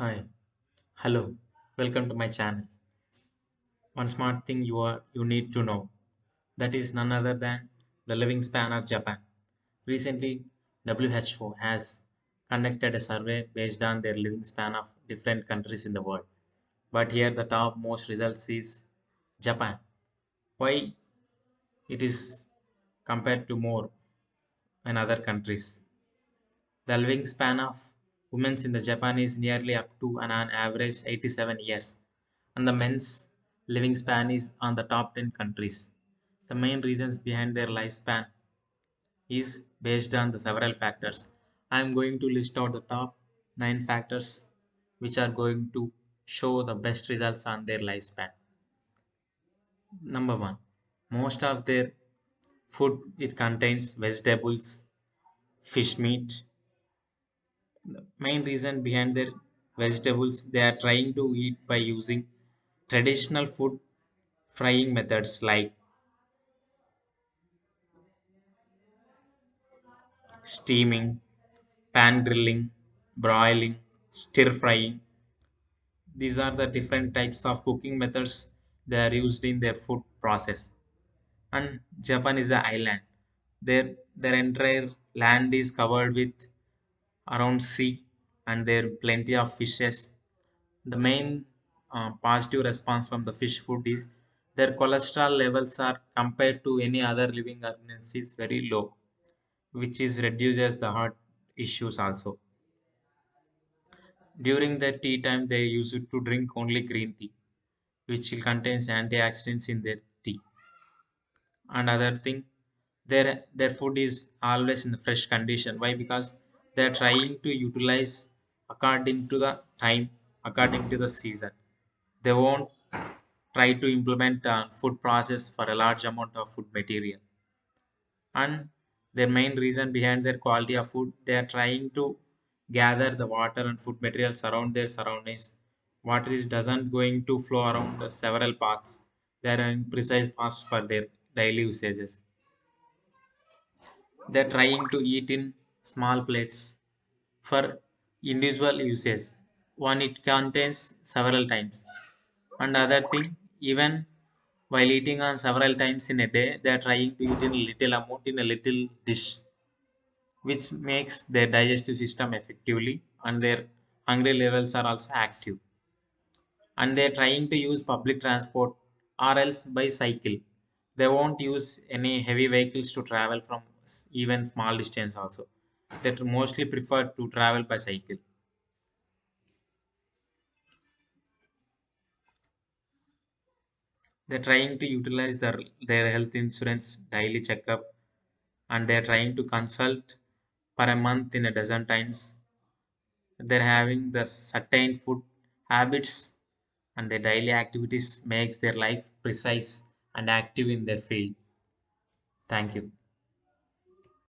Hi, hello, welcome to my channel. One smart thing you need to know, that is none other than the living span of Japan. Recently, WHO has conducted a survey based on their living span of different countries in the world. But here the top most results is Japan. Why it is compared to more in other countries? The living span of women in the Japan is nearly up to an average 87 years, and the men's living span is on the top 10 countries. The main reasons behind their lifespan is based on the several factors. I am going to list out the top 9 factors which are going to show the best results on their lifespan. Number 1, most of their food it contains vegetables, fish meat. Main reason behind their vegetables, they are trying to eat by using traditional food frying methods like steaming, pan grilling, broiling, stir frying. These are the different types of cooking methods they are used in their food process. And Japan is an island. Their entire land is covered with around sea, and there plenty of fishes. The main positive response from the fish food is their cholesterol levels are compared to any other living organisms is very low, which is reduces the heart issues also. During the tea time, they used to drink only green tea, which contains antioxidants in their tea. Another thing, their food is always in the fresh condition. Why? Because they are trying to utilize according to the time, according to the season. They won't try to implement a food process for a large amount of food material. And their main reason behind their quality of food, they are trying to gather the water and food materials around their surroundings. Water is doesn't going to flow around the several paths. They are in precise paths for their daily usages. They are trying to eat in small plates for individual uses. One it contains several times. And other thing, even while eating on several times in a day, they are trying to eat in a little amount in a little dish, which makes their digestive system effectively, and their hungry levels are also active. And they are trying to use public transport or else by cycle. They won't use any heavy vehicles to travel from even small distance also. They mostly prefer to travel by cycle. They're trying to utilize their health insurance daily checkup, and they're trying to consult per a month in a dozen times. They're having the certain food habits, and their daily activities makes their life precise and active in their field. Thank you.